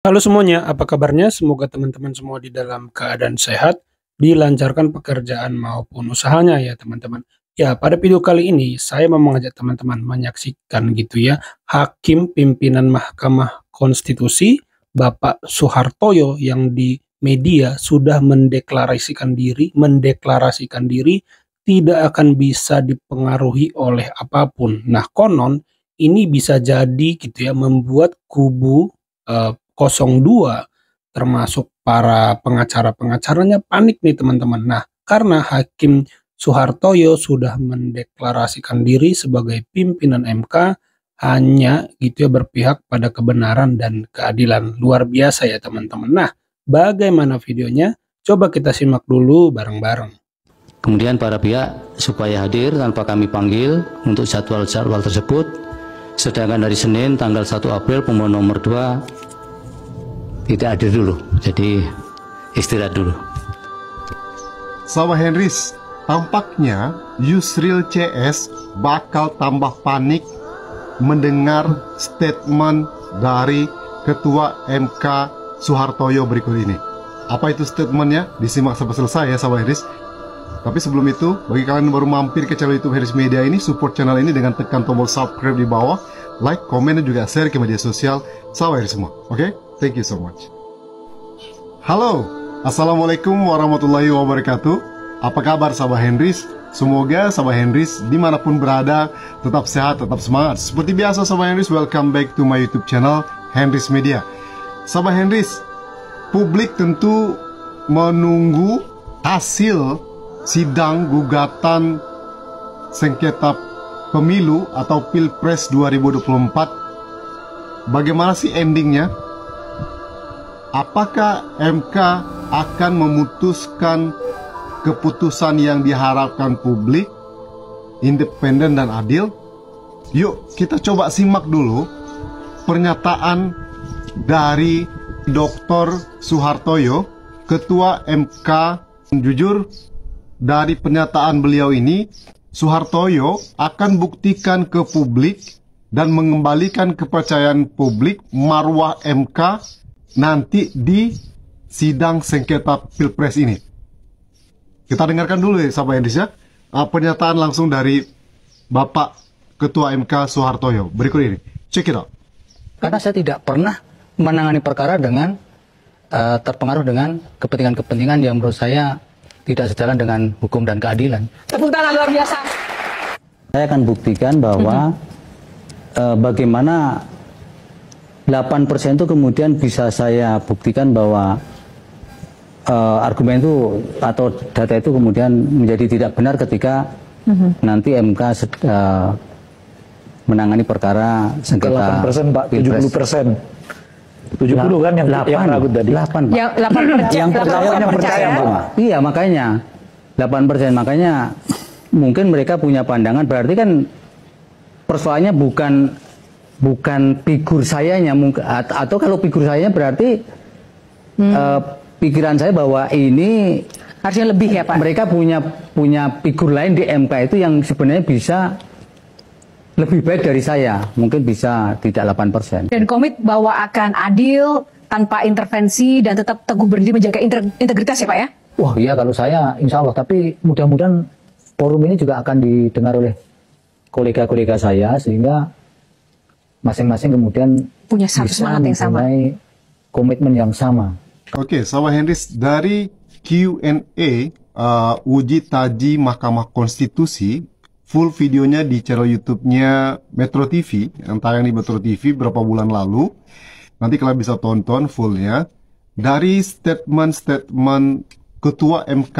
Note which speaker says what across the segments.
Speaker 1: Halo semuanya, apa kabarnya? Semoga teman-teman semua di dalam keadaan sehat, dilancarkan pekerjaan maupun usahanya ya teman-teman. Ya, pada video kali ini saya mau mengajak teman-teman menyaksikan gitu ya, Hakim Pimpinan Mahkamah Konstitusi Bapak Soehartoyo yang di media sudah mendeklarasikan diri tidak akan bisa dipengaruhi oleh apapun. Nah, konon ini bisa jadi gitu ya membuat kubu 02 termasuk para pengacara-pengacaranya panik nih teman-teman. Nah, karena Hakim Soehartoyo sudah mendeklarasikan diri sebagai pimpinan MK, hanya gitu ya berpihak pada kebenaran dan keadilan. Luar biasa ya teman-teman. Nah, bagaimana videonya? Coba kita simak dulu bareng-bareng.
Speaker 2: Kemudian para pihak supaya hadir tanpa kami panggil untuk jadwal-jadwal tersebut. Sedangkan dari Senin tanggal 1 April pemohon nomor 2 tidak hadir dulu, jadi istirahat dulu.
Speaker 3: Sawah Henrys, tampaknya Yusril CS bakal tambah panik mendengar statement dari Ketua MK Soehartoyo berikut ini. Apa itu statementnya? Disimak sampai selesai ya Sawah Henrys. Tapi sebelum itu, bagi kalian yang baru mampir ke channel YouTube Henrys Media ini, support channel ini dengan tekan tombol subscribe di bawah, like, komen, dan juga share ke media sosial Sawah Henrys semua. Oke? Thank you so much. Halo, Assalamualaikum warahmatullahi wabarakatuh. Apa kabar Sawah Henrys? Semoga Sawah Henrys dimanapun berada tetap sehat, tetap semangat. Seperti biasa Sawah Henrys, welcome back to my YouTube channel Henrys Media. Sawah Henrys, publik tentu menunggu hasil sidang gugatan sengketa pemilu atau Pilpres 2024. Bagaimana sih endingnya? Apakah MK akan memutuskan keputusan yang diharapkan publik, independen dan adil? Yuk kita coba simak dulu pernyataan dari Dr. Soehartoyo, Ketua MK. Jujur, dari pernyataan beliau ini, Soehartoyo akan buktikan ke publik dan mengembalikan kepercayaan publik marwah MK nanti di sidang sengketa Pilpres ini. Kita dengarkan dulu ya sahabat Henrys ya, pernyataan langsung dari Bapak Ketua MK Soehartoyo berikut ini. Check it out.
Speaker 2: Karena saya tidak pernah menangani perkara dengan terpengaruh dengan kepentingan-kepentingan yang menurut saya tidak sejalan dengan hukum dan keadilan.
Speaker 4: Tepuk tangan luar biasa.
Speaker 2: Saya akan buktikan bahwa bagaimana 8% itu kemudian bisa saya buktikan bahwa argumen itu atau data itu kemudian menjadi tidak benar ketika nanti MK menangani perkara sengketa
Speaker 5: 8% Pak, 70%. 70 kan yang ragu tadi.
Speaker 2: 8 Pak.
Speaker 4: Yang
Speaker 2: percaya Pak. Iya makanya 8%, makanya mungkin mereka punya pandangan, berarti kan persoalannya bukan figur sayanya, atau kalau figur sayanya berarti pikiran saya bahwa ini
Speaker 4: harusnya lebih ya Pak.
Speaker 2: Mereka punya figur lain di MK itu yang sebenarnya bisa lebih baik dari saya, mungkin bisa tidak 8%.
Speaker 4: Dan komit bahwa akan adil tanpa intervensi dan tetap teguh berdiri menjaga integritas ya Pak ya.
Speaker 5: Wah iya kalau saya insya Allah, tapi mudah-mudahan forum ini juga akan didengar oleh kolega-kolega saya sehingga masing-masing kemudian
Speaker 4: punya satu semangat yang sama,
Speaker 5: komitmen yang sama.
Speaker 3: Oke, Sawah Henrys, dari Q&A uji taji Mahkamah Konstitusi, full videonya di channel YouTube-nya Metro TV, yang tayang di Metro TV beberapa bulan lalu. Nanti kalian bisa tonton fullnya. Dari statement-statement Ketua MK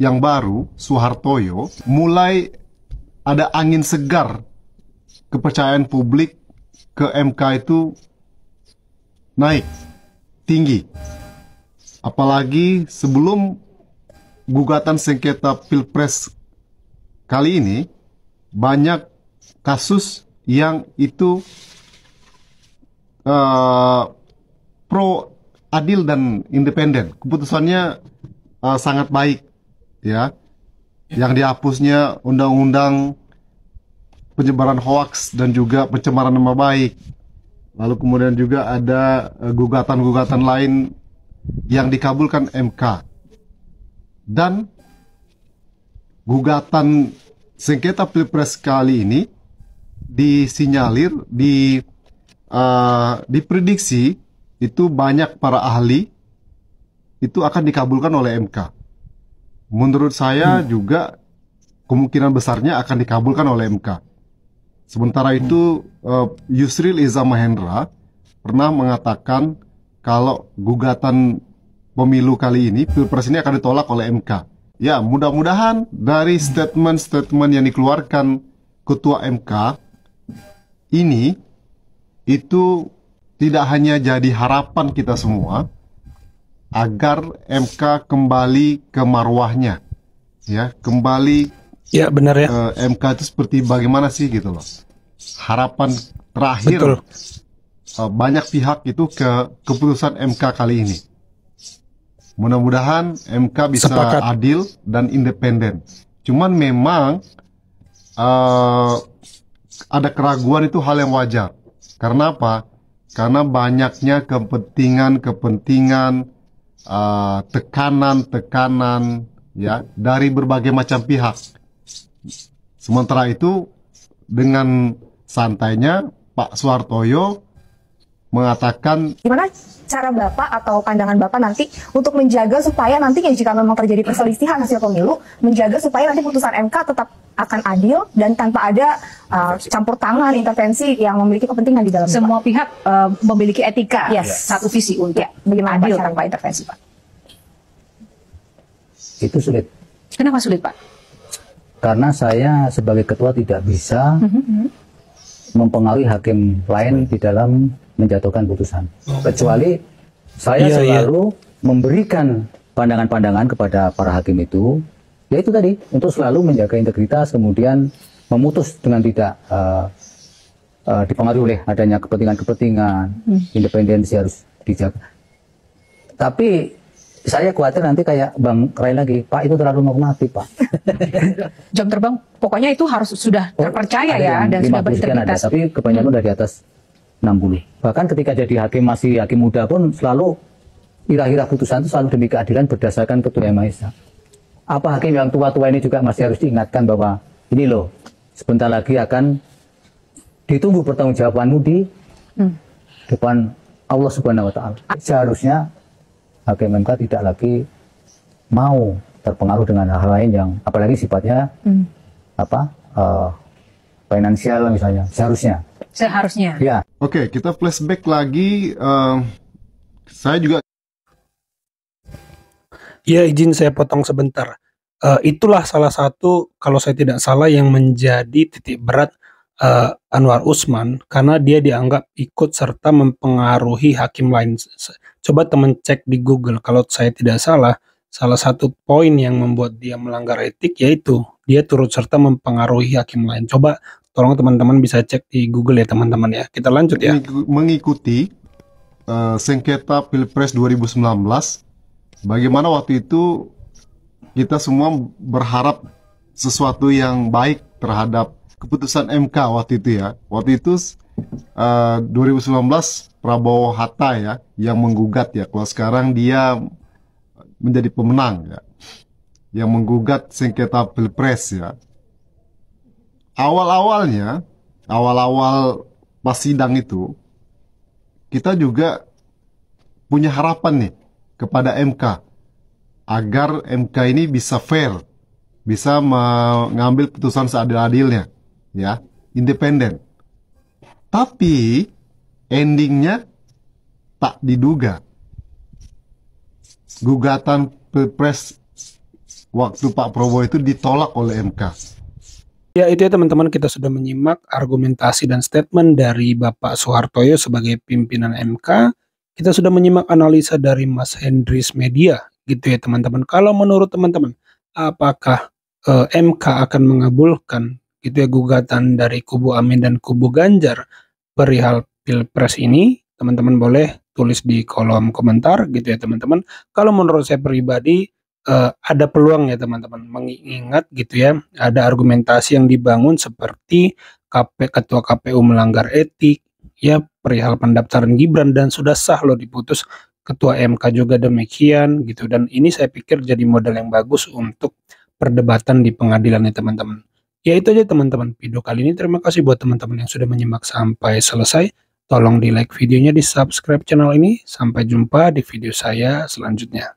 Speaker 3: yang baru, Soehartoyo, mulai ada angin segar kepercayaan publik ke MK itu naik tinggi. Apalagi sebelum gugatan sengketa Pilpres kali ini, banyak kasus yang itu pro adil dan independen. Keputusannya sangat baik ya. Yang dihapusnya undang-undang penyebaran hoaks dan juga pencemaran nama baik, Lalu kemudian juga ada gugatan-gugatan lain yang dikabulkan MK. Dan gugatan sengketa Pilpres kali ini disinyalir, diprediksi itu banyak para ahli itu akan dikabulkan oleh MK. Menurut saya juga kemungkinan besarnya akan dikabulkan oleh MK. Sementara itu Yusril Iza Mahendra pernah mengatakan kalau gugatan pemilu kali ini, Pilpres ini akan ditolak oleh MK. Ya, mudah-mudahan dari statement-statement yang dikeluarkan Ketua MK ini itu tidak hanya jadi harapan kita semua agar MK kembali ke marwahnya, ya, kembali.
Speaker 1: Ya, benar ya.
Speaker 3: MK itu seperti bagaimana sih gitu loh. Harapan terakhir banyak pihak itu ke keputusan MK kali ini. Mudah-mudahan MK bisa adil dan independen. Cuman memang ada keraguan, itu hal yang wajar. Karena apa? Karena banyaknya kepentingan, tekanan ya dari berbagai macam pihak. Sementara itu dengan santainya Pak Suhartoyo mengatakan,
Speaker 6: gimana cara Bapak atau pandangan Bapak nanti untuk menjaga supaya nantinya jika memang terjadi perselisihan hasil pemilu, menjaga supaya nanti putusan MK tetap akan adil dan tanpa ada campur tangan, intervensi yang memiliki kepentingan di dalamnya.
Speaker 4: Semua pihak memiliki etika, satu visi untuk
Speaker 6: bagaimana
Speaker 4: adil
Speaker 6: Pak,
Speaker 4: tanpa intervensi, Pak.
Speaker 5: Itu sulit.
Speaker 4: Kenapa sulit, Pak?
Speaker 5: Karena saya sebagai ketua tidak bisa mempengaruhi hakim lain di dalam menjatuhkan putusan. Kecuali saya selalu memberikan pandangan-pandangan kepada para hakim itu, yaitu tadi, untuk selalu menjaga integritas, kemudian memutus dengan tidak dipengaruhi oleh adanya kepentingan-kepentingan, independensi harus dijaga. Tapi saya khawatir nanti kayak Bang Ray lagi, Pak itu terlalu normatif, Pak.
Speaker 4: Jam terbang, pokoknya itu harus sudah terpercaya ya, dan sudah berintegritas.
Speaker 5: Tapi kebanyakan udah di atas 60. Bahkan ketika jadi hakim, masih hakim muda pun selalu ira-ira putusan itu selalu demi keadilan berdasarkan Ketua Yang Maha Esa. Apa hakim yang tua-tua ini juga masih harus diingatkan bahwa ini loh, sebentar lagi akan ditunggu pertanggungjawabanmu di depan Allah Subhanahu Wa Taala. Seharusnya hakim MK tidak lagi mau terpengaruh dengan hal lain yang apalagi sifatnya finansial misalnya. Seharusnya. Ya.
Speaker 3: Oke, kita flashback lagi. Saya juga.
Speaker 1: Ya, izin saya potong sebentar. Itulah salah satu, kalau saya tidak salah, yang menjadi titik berat Anwar Usman, karena dia dianggap ikut serta mempengaruhi hakim lain. Coba teman cek di Google, kalau saya tidak salah satu poin yang membuat dia melanggar etik yaitu dia turut serta mempengaruhi hakim lain. Coba tolong teman-teman bisa cek di Google ya teman-teman ya. Kita lanjut ya.
Speaker 3: Mengikuti sengketa Pilpres 2019, bagaimana waktu itu kita semua berharap sesuatu yang baik terhadap keputusan MK waktu itu ya. Waktu itu 2019 Prabowo Hatta ya yang menggugat ya. Kalau sekarang dia menjadi pemenang ya, yang menggugat sengketa Pilpres ya. Awal pas sidang itu kita juga punya harapan nih kepada MK agar MK ini bisa fair, bisa mengambil putusan seadil-adilnya ya, independen. Tapi endingnya tak diduga. Gugatan Pilpres waktu Pak Prabowo itu ditolak oleh MK.
Speaker 1: Ya, itu ya teman-teman, kita sudah menyimak argumentasi dan statement dari Bapak Suhartoyo sebagai pimpinan MK. Kita sudah menyimak analisa dari Mas Hendris Media, gitu ya teman-teman. Kalau menurut teman-teman, apakah MK akan mengabulkan gitu ya gugatan dari kubu Amin dan kubu Ganjar perihal Pilpres ini? Teman-teman boleh tulis di kolom komentar gitu ya teman-teman. Kalau menurut saya pribadi ada peluang ya teman-teman, mengingat gitu ya ada argumentasi yang dibangun seperti Ketua KPU melanggar etik ya perihal pendaftaran Gibran, dan sudah sah loh diputus. Ketua MK juga demikian gitu, dan ini saya pikir jadi model yang bagus untuk perdebatan di pengadilan ya teman-teman. Ya itu aja teman-teman video kali ini. Terima kasih buat teman-teman yang sudah menyimak sampai selesai. Tolong di like videonya, di subscribe channel ini. Sampai jumpa di video saya selanjutnya.